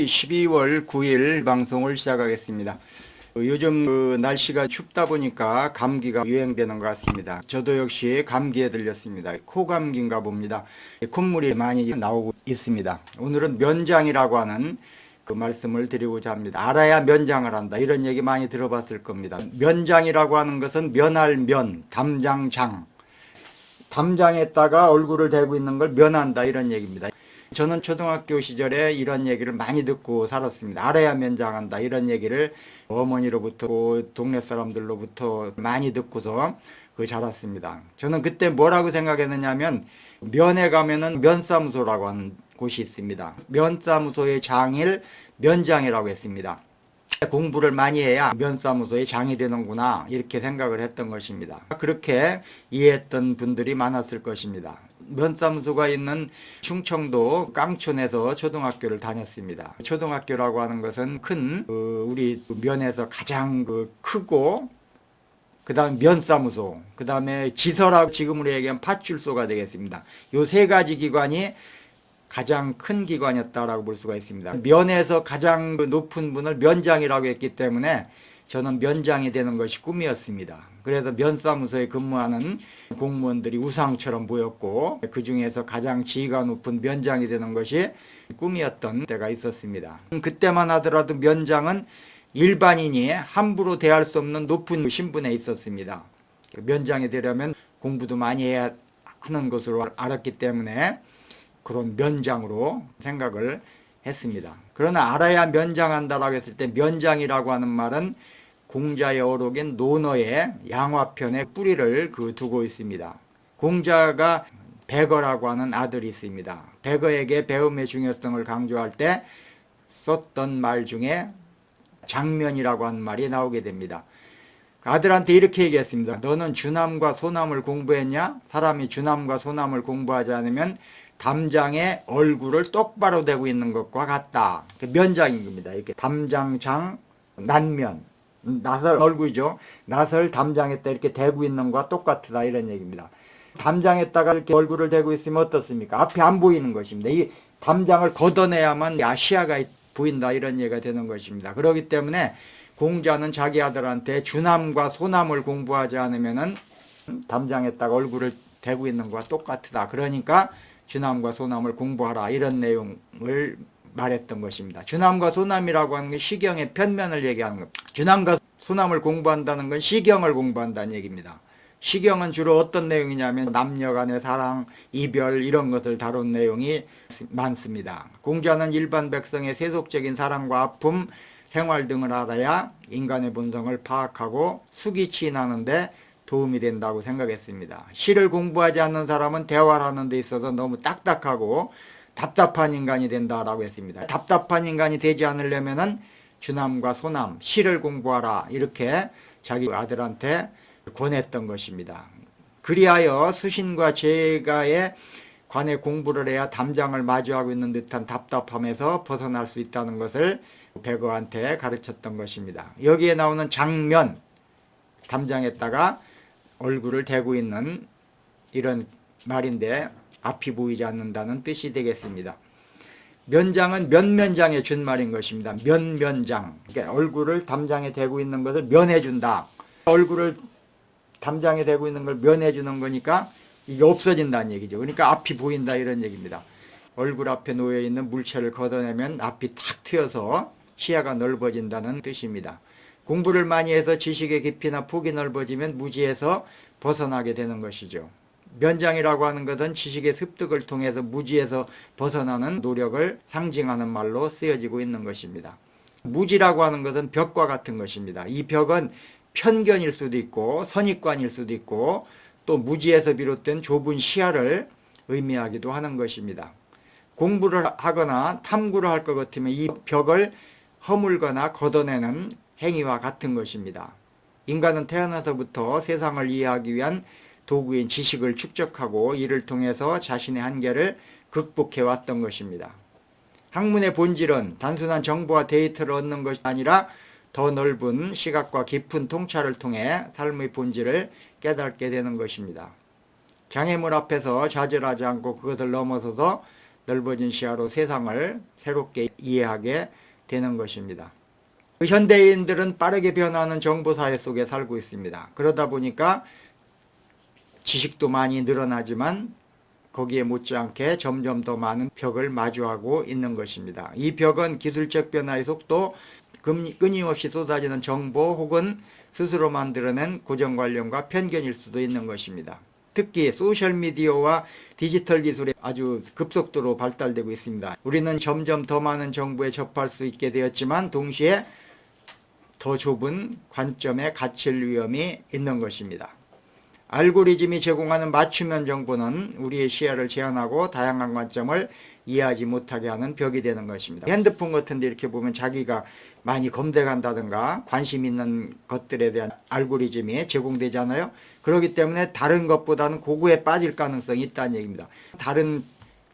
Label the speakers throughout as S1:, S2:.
S1: 12월 9일 방송을 시작하겠습니다. 요즘 날씨가 춥다 보니까 감기가 유행되는 것 같습니다. 저도 역시 감기에 들렸습니다. 코감기인가 봅니다. 콧물이 많이 나오고 있습니다. 오늘은 면장이라고 하는 그 말씀을 드리고자 합니다. 알아야 면장을 한다, 이런 얘기 많이 들어봤을 겁니다. 면장이라고 하는 것은 면할 면, 담장장, 담장에다가 얼굴을 대고 있는 걸 면한다, 이런 얘기입니다. 저는 초등학교 시절에 이런 얘기를 많이 듣고 살았습니다. 알아야 면장한다, 이런 얘기를 어머니로부터 동네 사람들로부터 많이 듣고서 자랐습니다. 저는 그때 뭐라고 생각했느냐면, 면에 가면은 면사무소라고 하는 곳이 있습니다. 면사무소의 장일 면장이라고 했습니다. 공부를 많이 해야 면사무소의 장이 되는구나, 이렇게 생각을 했던 것입니다. 그렇게 이해했던 분들이 많았을 것입니다. 면사무소가 있는 충청도 깡촌에서 초등학교를 다녔습니다. 초등학교라고 하는 것은 큰 우리 면에서 가장 크고, 그 다음 면사무소, 그 다음에 지서라고 지금으로 얘기하면 파출소가 되겠습니다. 요 세 가지 기관이 가장 큰 기관이었다라고 볼 수가 있습니다. 면에서 가장 높은 분을 면장이라고 했기 때문에 저는 면장이 되는 것이 꿈이었습니다. 그래서 면사무소에 근무하는 공무원들이 우상처럼 보였고, 그 중에서 가장 지위가 높은 면장이 되는 것이 꿈이었던 때가 있었습니다. 그때만 하더라도 면장은 일반인이 함부로 대할 수 없는 높은 신분에 있었습니다. 면장이 되려면 공부도 많이 해야 하는 것으로 알았기 때문에 그런 면장으로 생각을 했습니다. 그러나 알아야 면장한다라고 했을 때, 면장이라고 하는 말은 공자의 어록인 논어의 양화편에 뿌리를 두고 있습니다. 공자가 백어라고 하는 아들이 있습니다. 백어에게 배움의 중요성을 강조할 때 썼던 말 중에 장면이라고 하는 말이 나오게 됩니다. 아들한테 이렇게 얘기했습니다. 너는 주남과 소남을 공부했냐? 사람이 주남과 소남을 공부하지 않으면 담장에 얼굴을 똑바로 대고 있는 것과 같다. 면장인 겁니다. 이렇게 담장장, 난면, 나설 얼굴이죠. 나설 담장에다 이렇게 대고 있는 것과 똑같다, 이런 얘기입니다. 담장에다가 이렇게 얼굴을 대고 있으면 어떻습니까? 앞이 안 보이는 것입니다. 이 담장을 걷어내야만 시야가 보인다, 이런 얘기가 되는 것입니다. 그렇기 때문에 공자는 자기 아들한테 주남과 소남을 공부하지 않으면은 담장에다가 얼굴을 대고 있는 것과 똑같다. 그러니까 주남과 소남을 공부하라, 이런 내용을 말했던 것입니다. 주남과 소남이라고 하는 게 시경의 편면을 얘기하는 겁니다. 주남과 소남을 공부한다는 건 시경을 공부한다는 얘기입니다. 시경은 주로 어떤 내용이냐면 남녀 간의 사랑, 이별, 이런 것을 다룬 내용이 많습니다. 공자는 일반 백성의 세속적인 사랑과 아픔, 생활 등을 알아야 인간의 본성을 파악하고 숙이치인하는 데 도움이 된다고 생각했습니다. 시를 공부하지 않는 사람은 대화를 하는 데 있어서 너무 딱딱하고 답답한 인간이 된다라고 했습니다. 답답한 인간이 되지 않으려면은 주남과 소남, 시를 공부하라, 이렇게 자기 아들한테 권했던 것입니다. 그리하여 수신과 제가에 관해 공부를 해야 담장을 마주하고 있는 듯한 답답함에서 벗어날 수 있다는 것을 백어한테 가르쳤던 것입니다. 여기에 나오는 장면, 담장에다가 얼굴을 대고 있는 이런 말인데, 앞이 보이지 않는다는 뜻이 되겠습니다. 면장은 면면장의 준말인 것입니다. 면면장, 그러니까 얼굴을 담장에 대고 있는 것을 면해준다. 얼굴을 담장에 대고 있는 걸 면해주는 거니까 이게 없어진다는 얘기죠. 그러니까 앞이 보인다, 이런 얘기입니다. 얼굴 앞에 놓여있는 물체를 걷어내면 앞이 탁 트여서 시야가 넓어진다는 뜻입니다. 공부를 많이 해서 지식의 깊이나 폭이 넓어지면 무지에서 벗어나게 되는 것이죠. 면장이라고 하는 것은 지식의 습득을 통해서 무지에서 벗어나는 노력을 상징하는 말로 쓰여지고 있는 것입니다. 무지라고 하는 것은 벽과 같은 것입니다. 이 벽은 편견일 수도 있고 선입관일 수도 있고, 또 무지에서 비롯된 좁은 시야를 의미하기도 하는 것입니다. 공부를 하거나 탐구를 할 것 같으면 이 벽을 허물거나 걷어내는 행위와 같은 것입니다. 인간은 태어나서부터 세상을 이해하기 위한 도구인 지식을 축적하고 이를 통해서 자신의 한계를 극복해 왔던 것입니다. 학문의 본질은 단순한 정보와 데이터를 얻는 것이 아니라 더 넓은 시각과 깊은 통찰을 통해 삶의 본질을 깨닫게 되는 것입니다. 장애물 앞에서 좌절하지 않고 그것을 넘어서서 넓어진 시야로 세상을 새롭게 이해하게 되는 것입니다. 현대인들은 빠르게 변하는 정보사회 속에 살고 있습니다. 그러다 보니까 지식도 많이 늘어나지만 거기에 못지않게 점점 더 많은 벽을 마주하고 있는 것입니다. 이 벽은 기술적 변화의 속도, 끊임없이 쏟아지는 정보 혹은 스스로 만들어낸 고정관념과 편견일 수도 있는 것입니다. 특히 소셜미디어와 디지털 기술이 아주 급속도로 발달되고 있습니다. 우리는 점점 더 많은 정보에 접할 수 있게 되었지만 동시에 더 좁은 관점에 갇힐 위험이 있는 것입니다. 알고리즘이 제공하는 맞춤형 정보는 우리의 시야를 제한하고 다양한 관점을 이해하지 못하게 하는 벽이 되는 것입니다. 핸드폰 같은 데 이렇게 보면 자기가 많이 검색한다든가 관심 있는 것들에 대한 알고리즘이 제공되잖아요. 그렇기 때문에 다른 것보다는 고구에 빠질 가능성이 있다는 얘기입니다. 다른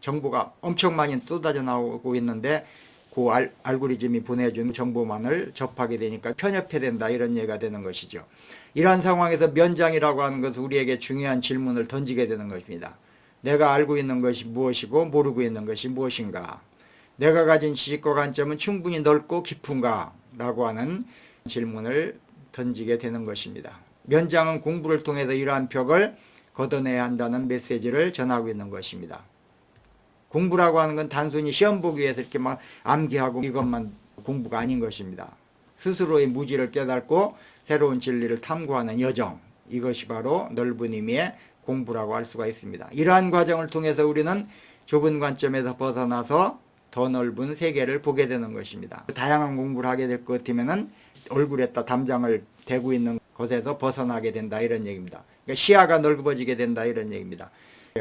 S1: 정보가 엄청 많이 쏟아져 나오고 있는데 그 알고리즘이 보내준 정보만을 접하게 되니까 편협해된다, 이런 얘기가 되는 것이죠. 이러한 상황에서 면장이라고 하는 것은 우리에게 중요한 질문을 던지게 되는 것입니다. 내가 알고 있는 것이 무엇이고 모르고 있는 것이 무엇인가? 내가 가진 지식과 관점은 충분히 넓고 깊은가? 라고 하는 질문을 던지게 되는 것입니다. 면장은 공부를 통해서 이러한 벽을 걷어내야 한다는 메시지를 전하고 있는 것입니다. 공부라고 하는 건 단순히 시험 보기 위해서 이렇게 막 암기하고 이것만 공부가 아닌 것입니다. 스스로의 무지를 깨닫고 새로운 진리를 탐구하는 여정, 이것이 바로 넓은 의미의 공부라고 할 수가 있습니다. 이러한 과정을 통해서 우리는 좁은 관점에서 벗어나서 더 넓은 세계를 보게 되는 것입니다. 다양한 공부를 하게 될 것 같으면 얼굴에다 담장을 대고 있는 것에서 벗어나게 된다, 이런 얘기입니다. 그러니까 시야가 넓어지게 된다, 이런 얘기입니다.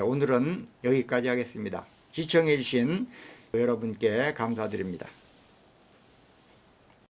S1: 오늘은 여기까지 하겠습니다. 시청해 주신 여러분께 감사드립니다.